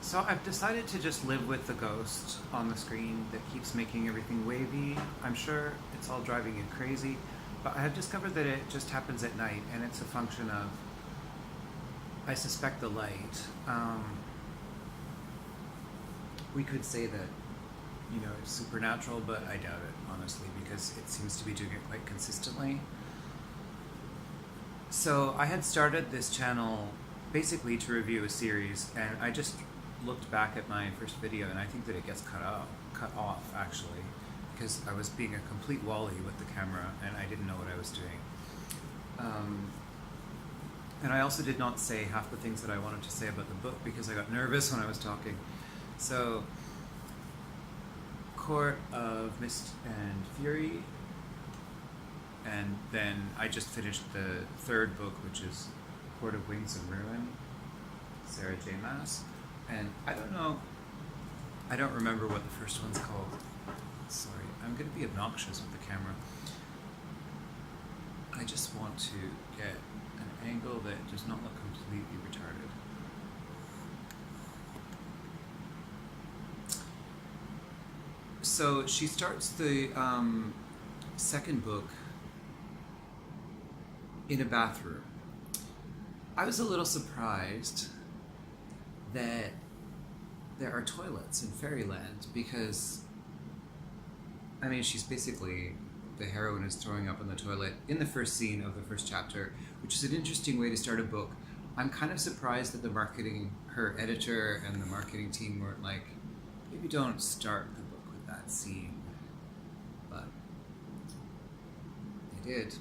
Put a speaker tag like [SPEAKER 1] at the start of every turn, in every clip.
[SPEAKER 1] So I've decided to just live with the ghost on the screen that keeps making everything wavy. I'm sure it's all driving you crazy, but I have discovered that it just happens at night, and it's a function of, I suspect, the light. We could say that, it's supernatural, but I doubt it, honestly, because it seems to be doing it quite consistently. So I had started this channel basically to review a series, and I just looked back at my first video, and I think that it gets cut off actually, because I was being a complete wally with the camera, and I didn't know what I was doing. And I also did not say half the things that I wanted to say about the book because I got nervous when I was talking. So, Court of Mist and Fury, and then I just finished the third book, which is Court of Wings and Ruin, Sarah J. Maas. And I don't remember what the first one's called. Sorry, I'm going to be obnoxious with the camera. I just want to get an angle that does not look completely retarded. So she starts the second book in a bathroom. I was a little surprised that there are toilets in fairyland because, she's basically, the heroine is throwing up in the toilet in the first scene of the first chapter, which is an interesting way to start a book. I'm kind of surprised that her editor and the marketing team weren't like, maybe don't start the book with that scene, but they did.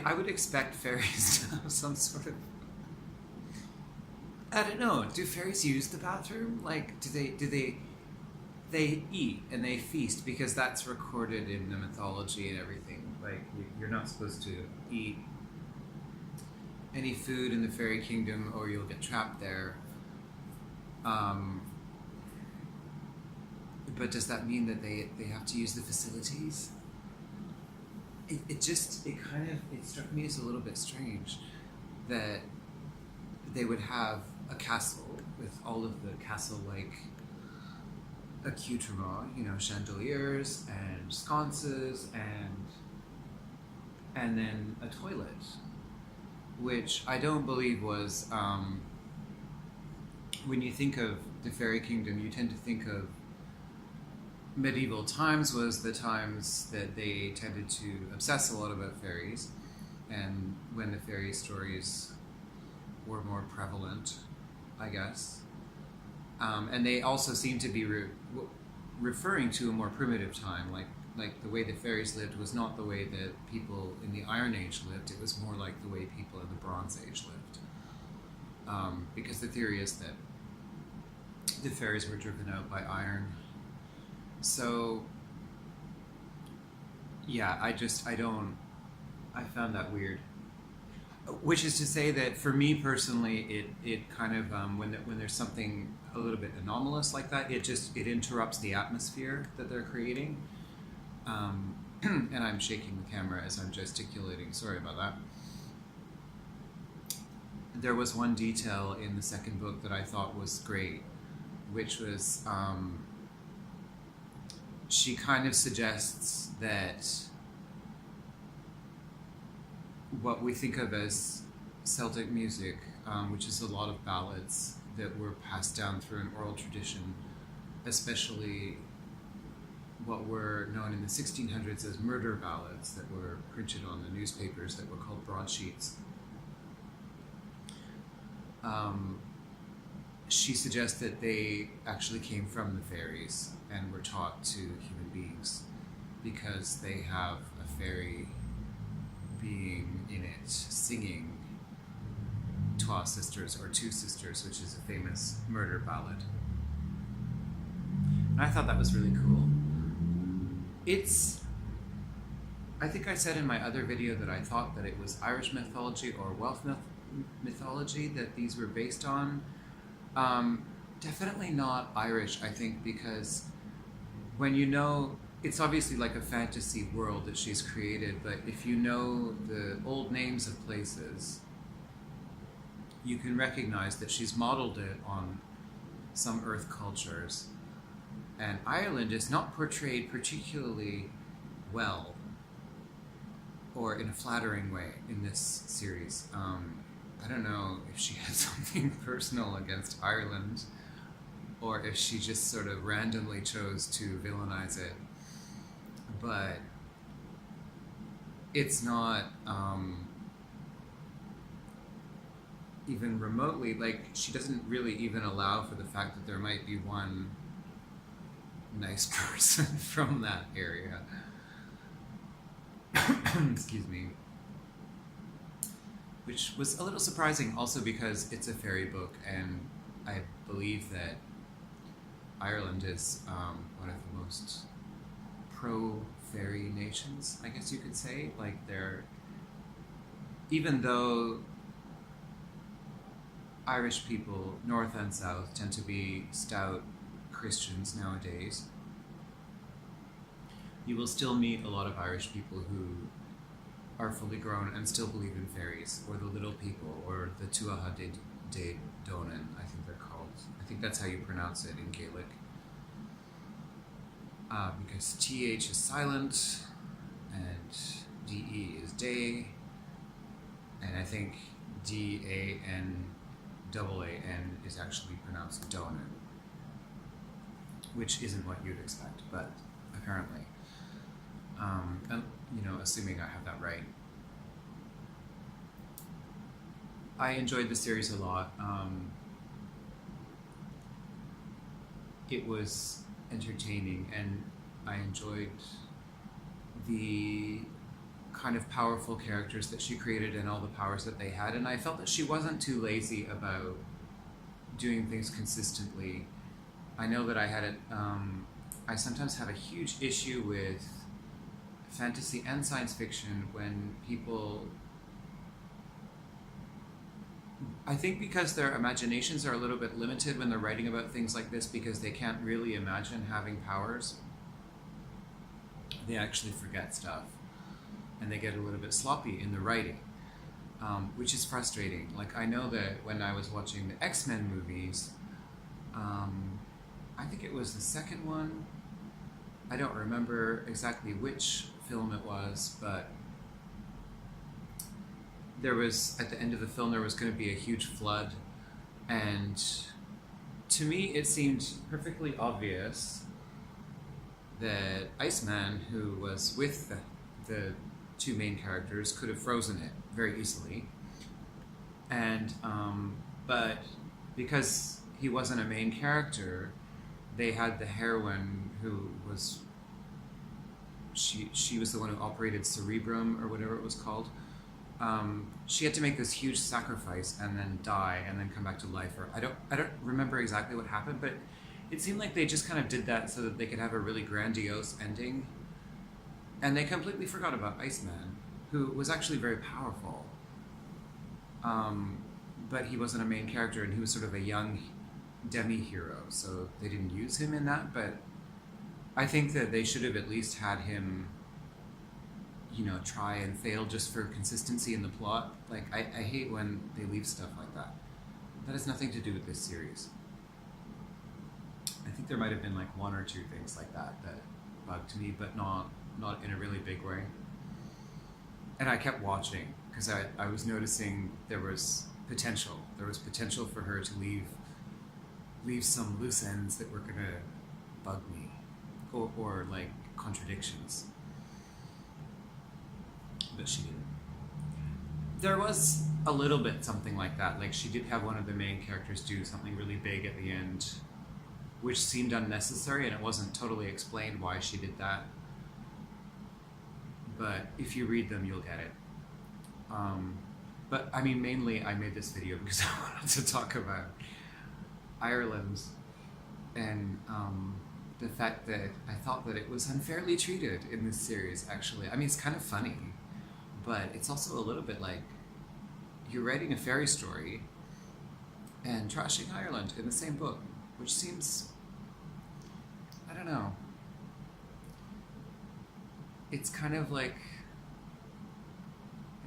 [SPEAKER 1] I would expect fairies to have some sort of... I don't know. Do fairies use the bathroom? Like, do they eat and they feast because that's recorded in the mythology and everything. Like, you're not supposed to eat any food in the fairy kingdom or you'll get trapped there. But does that mean that they have to use the facilities? It struck me as a little bit strange that they would have a castle with all of the castle-like accoutrement, chandeliers and sconces and then a toilet, which I don't believe was, when you think of the fairy kingdom, you tend to think of medieval times was the times that they tended to obsess a lot about fairies, and when the fairy stories were more prevalent, I guess. And they also seem to be referring to a more primitive time, like the way the fairies lived was not the way that people in the Iron Age lived, it was more like the way people in the Bronze Age lived. Because the theory is that the fairies were driven out by iron. So, yeah, I found that weird. Which is to say that for me personally, it kind of, when there's something a little bit anomalous like that, it interrupts the atmosphere that they're creating. And I'm shaking the camera as I'm gesticulating, sorry about that. There was one detail in the second book that I thought was great, which was, she kind of suggests that what we think of as Celtic music, which is a lot of ballads that were passed down through an oral tradition, especially what were known in the 1600s as murder ballads that were printed on the newspapers that were called broadsheets. She suggests that they actually came from the fairies and were taught to human beings because they have a fairy being in it singing Twa Sisters or Two Sisters, which is a famous murder ballad. And I thought that was really cool. I think I said in my other video that I thought that it was Irish mythology or Welsh mythology that these were based on. Definitely not Irish, I think, because when it's obviously like a fantasy world that she's created, but if you know the old names of places, you can recognize that she's modeled it on some Earth cultures, and Ireland is not portrayed particularly well or in a flattering way in this series. I don't know if she had something personal against Ireland or if she just sort of randomly chose to villainize it, but it's not even remotely, like, she doesn't really even allow for the fact that there might be one nice person from that area. Excuse me. Which was a little surprising also because it's a fairy book, and I believe that Ireland is one of the most pro-fairy nations, I guess you could say. Like, they're, even though Irish people, north and south, tend to be stout Christians nowadays, you will still meet a lot of Irish people who are fully grown and still believe in fairies, or the little people, or the Tuatha de Donan, I think they're called. I think that's how you pronounce it in Gaelic. Because TH is silent, and DE is day, and I think DAN is actually pronounced Donan, which isn't what you'd expect, but apparently. And, assuming I have that right. I enjoyed the series a lot. It was entertaining, and I enjoyed the kind of powerful characters that she created and all the powers that they had, and I felt that she wasn't too lazy about doing things consistently. I know that I sometimes have a huge issue with fantasy and science fiction when people, I think because their imaginations are a little bit limited when they're writing about things like this, because they can't really imagine having powers, they actually forget stuff and they get a little bit sloppy in the writing, which is frustrating. Like, I know that when I was watching the X-Men movies, I think it was the second one, I don't remember exactly which film it was, but there was, at the end of the film, there was going to be a huge flood, and to me it seemed perfectly obvious that Iceman, who was with the two main characters, could have frozen it very easily, and but because he wasn't a main character, they had the heroine who was, she was the one who operated Cerebrum, or whatever it was called. She had to make this huge sacrifice and then die and then come back to life. Or I don't remember exactly what happened, but it seemed like they just kind of did that so that they could have a really grandiose ending, and they completely forgot about Iceman, who was actually very powerful. But he wasn't a main character, and he was sort of a young demi-hero, so they didn't use him in that. But I think that they should have at least had him, try and fail just for consistency in the plot. Like, I hate when they leave stuff like that. That has nothing to do with this series. I think there might have been like one or two things like that bugged me, but not in a really big way. And I kept watching because I was noticing there was potential. There was potential for her to leave some loose ends that were gonna bug me, or like contradictions. But she didn't. There was a little bit something like that. Like, she did have one of the main characters do something really big at the end, which seemed unnecessary, and it wasn't totally explained why she did that. But if you read them, you'll get it. But I mean, mainly I made this video because I wanted to talk about Ireland and the fact that I thought that it was unfairly treated in this series, actually. I mean, it's kind of funny, but it's also a little bit like you're writing a fairy story and trashing Ireland in the same book, which seems, I don't know, it's kind of like,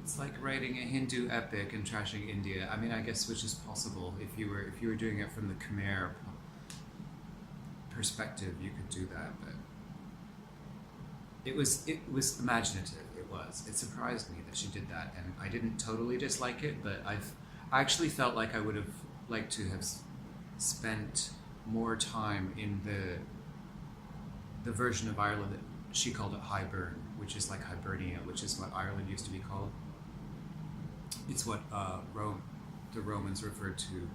[SPEAKER 1] It's like writing a Hindu epic and trashing India. I mean, I guess which is possible if you were doing it from the Khmer perspective, you could do that. But it was imaginative. It surprised me that she did that, and I didn't totally dislike it. But I actually felt like I would have liked to have spent more time in the version of Ireland that she called it Highburn, which is like Hibernia, which is what Ireland used to be called. It's what the Romans referred to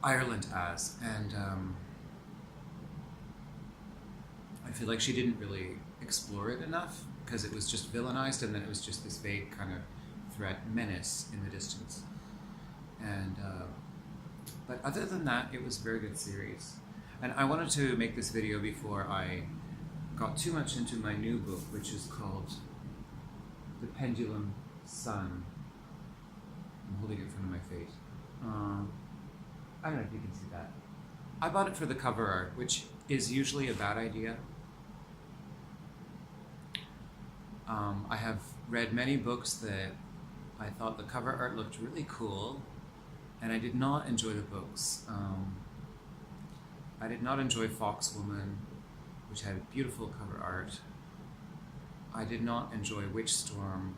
[SPEAKER 1] Ireland as, and I feel like she didn't really explore it enough because it was just villainized, and then it was just this vague kind of threat, menace in the distance. And but other than that, it was a very good series. And I wanted to make this video before I got too much into my new book, which is called The Pendulum Sun. I'm holding it in front of my face. I don't know if you can see that. I bought it for the cover art, which is usually a bad idea. I have read many books that I thought the cover art looked really cool, and I did not enjoy the books. I did not enjoy Foxwoman, which had beautiful cover art. I did not enjoy Witchstorm.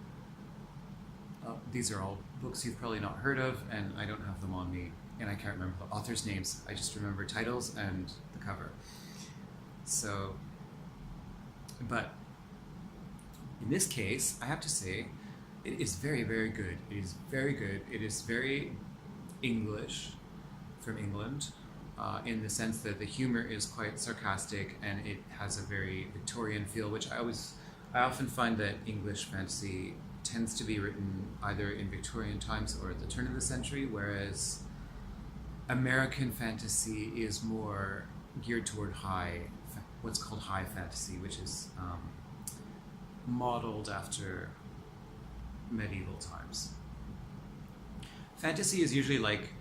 [SPEAKER 1] These are all books you've probably not heard of, and I don't have them on me, and I can't remember the authors' names. I just remember titles and the cover. So, but in this case, I have to say, it is very, very good. It is very good. It is very English, from England, in the sense that the humor is quite sarcastic, and it has a very Victorian feel, which I often find that English fantasy tends to be written either in Victorian times or at the turn of the century, whereas American fantasy is more geared toward what's called high fantasy, which is modeled after medieval times. Fantasy is usually like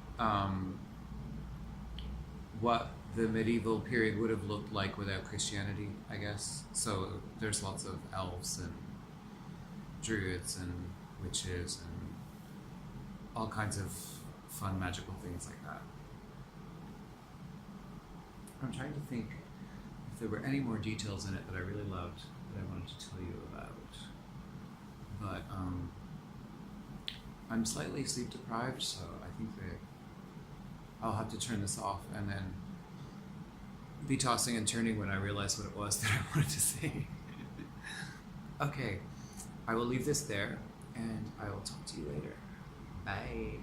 [SPEAKER 1] what the medieval period would have looked like without Christianity, I guess. So there's lots of elves and druids and witches and all kinds of fun magical things like that. I'm trying to think if there were any more details in it that I really loved that I wanted to tell you about. But I'm slightly sleep deprived, so I think that I'll have to turn this off and then be tossing and turning when I realize what it was that I wanted to say. Okay, I will leave this there, and I will talk to you later. Bye.